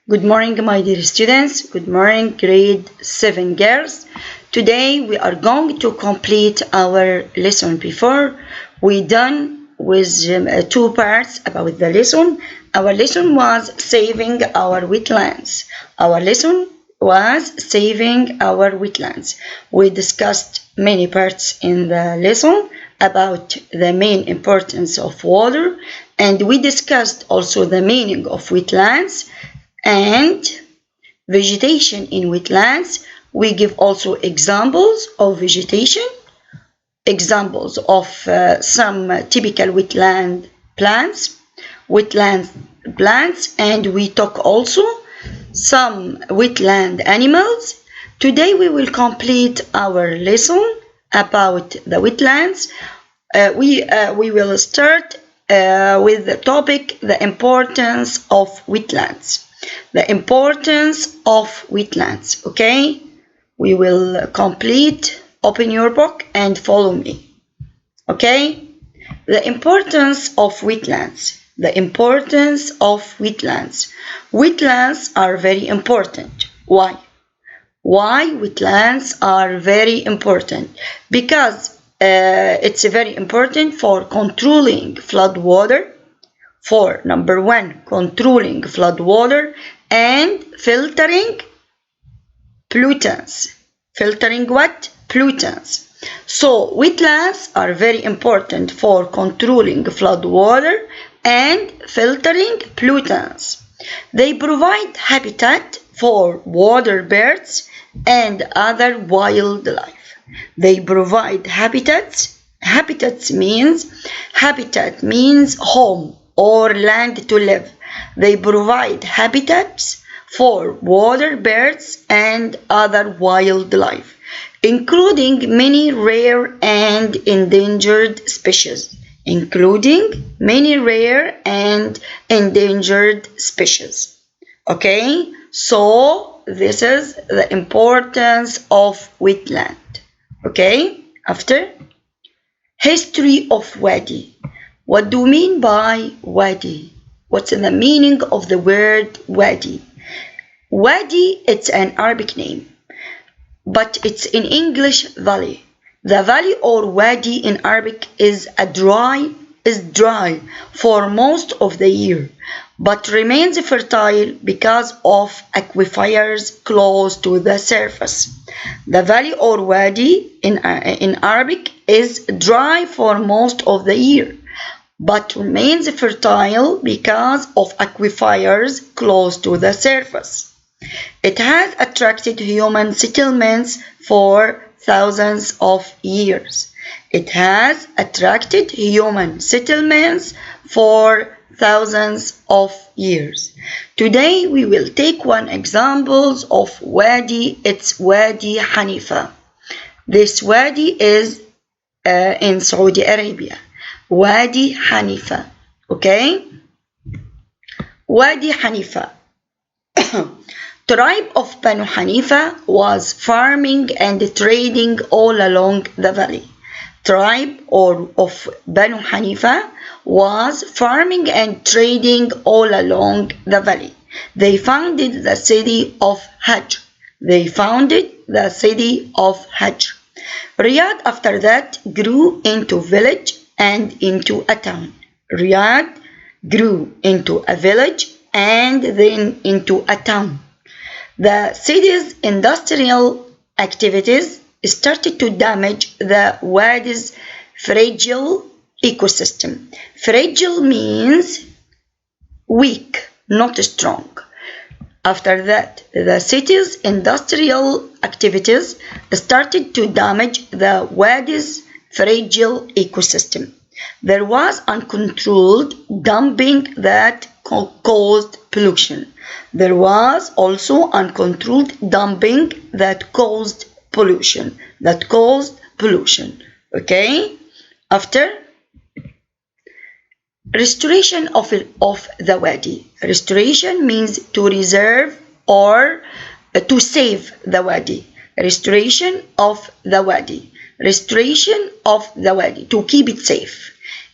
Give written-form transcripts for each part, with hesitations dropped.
Good morning, my dear students. Good morning, grade 7 girls. Today we are going to complete our lesson. Before we done with two parts about the lesson. Our lesson was saving our wetlands. Our lesson was saving our wetlands. We discussed many parts in the lesson about the main importance of water, and we discussed also the meaning of wetlands and vegetation in wetlands. We give also examples of vegetation, examples of some typical wetland plants, and we talk also some wetland animals. Today we will complete our lesson about the wetlands. We will start with the topic, the importance of wetlands. The importance of wetlands, okay? We will complete, open your book and follow me, okay? The importance of wetlands. The importance of wetlands. Wetlands are very important. Why? Why wetlands are very important? Because it's very important for controlling flood water. For number one, controlling flood water and filtering pollutants. Filtering what? Pollutants. So wetlands are very important for controlling flood water and filtering pollutants. They provide habitat for water birds and other wildlife. They provide habitat means home or land to live. They provide habitats for water birds and other wildlife, including many rare and endangered species. Okay, so this is the importance of wetland. Okay, after history of wadi. What do you mean by wadi? What's the meaning of the word wadi? Wadi, it's an Arabic name, but it's in English valley. The valley or wadi in Arabic is dry for most of the year, but remains fertile because of aquifers close to the surface. The valley or wadi in Arabic is dry for most of the year, but remains fertile because of aquifers close to the surface. It has attracted human settlements for thousands of years. It has attracted human settlements for thousands of years. Today we will take one example of wadi. It's Wadi Hanifa. This wadi is in Saudi Arabia. Wadi Hanifa, okay? Wadi Hanifa. Tribe of Banu Hanifa was farming and trading all along the valley. Tribe of Banu Hanifa was farming and trading all along the valley. They founded the city of Hajj. Riyadh after that grew into village and into a town. Riyadh grew into a village and then into a town. The city's industrial activities started to damage the wadi's fragile ecosystem. Fragile means weak, not strong. After that, the city's industrial activities started to damage the wadi's fragile ecosystem. There was uncontrolled dumping that caused pollution. There was also uncontrolled dumping that caused pollution. Okay? After restoration of the wadi. Restoration means to reserve or to save the wadi. Restoration of the wadi, to keep it safe.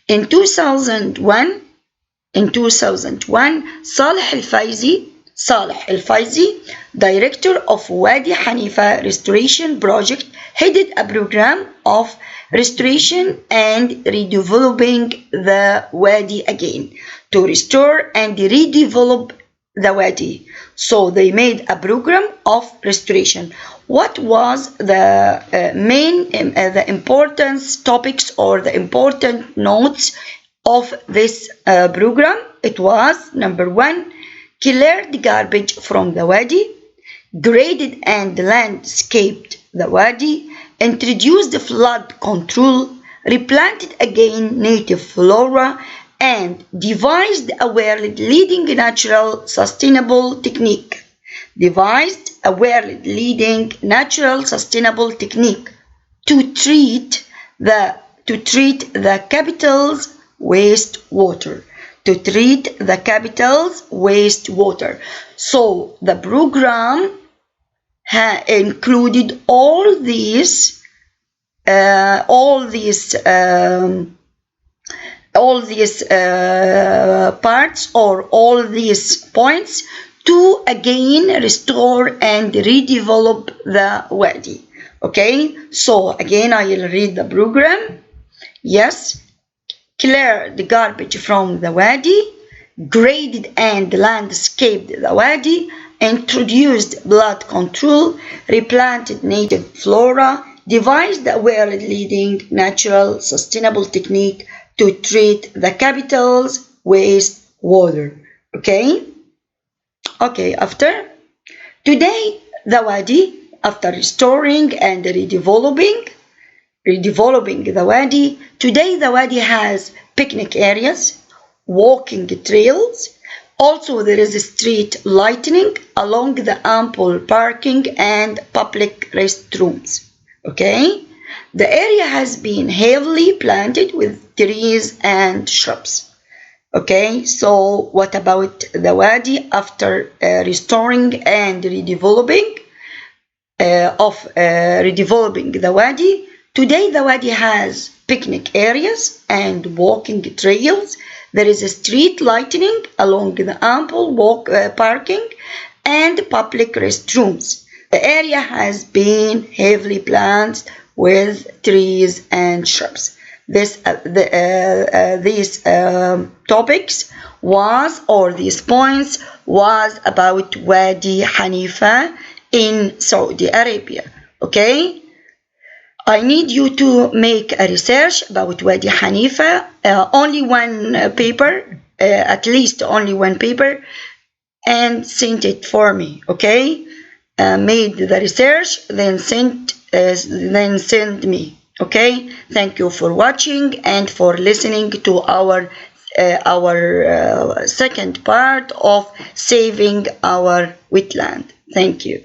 In 2001, Salih al-Faizi Saleh El-Faizi, director of Wadi Hanifa Restoration Project, headed a program of restoration and redeveloping the Wadi again, to restore and redevelop the Wadi. So they made a program of restoration. What was the the importance topics or the important notes of this program? It was number one, cleared garbage from the Wadi, graded and landscaped the Wadi, introduced flood control, replanted again native flora, and devised a world-leading natural sustainable technique. Devised a world-leading natural sustainable technique to treat the capital's wastewater. To treat the capital's wastewater. So the program included all these parts or all these points to again restore and redevelop the Wadi. Okay, so again I will read the program. Yes, clear the garbage from the Wadi, graded and landscaped the Wadi, introduced flood control, replanted native flora, devised a world-leading natural sustainable technique to treat the capital's wastewater. Okay? Okay, after? Today, the Wadi, after restoring and redeveloping the Wadi, today the Wadi has picnic areas, walking trails. Also, there is street lighting along the ample parking and public restrooms. Okay? The area has been heavily planted with trees and shrubs. Okay, so what about the Wadi after restoring and redeveloping the Wadi? Today the Wadi has picnic areas and walking trails. There is a street lighting along the ample parking and public restrooms. The area has been heavily planted with trees and shrubs. These topics was, or these points was about Wadi Hanifa in Saudi Arabia. Okay, I need you to make a research about Wadi Hanifa. Only one paper, at least only one paper, and send it for me. Okay, made the research, then send me. Okay, thank you for watching and for listening to our second part of saving our wetland. Thank you.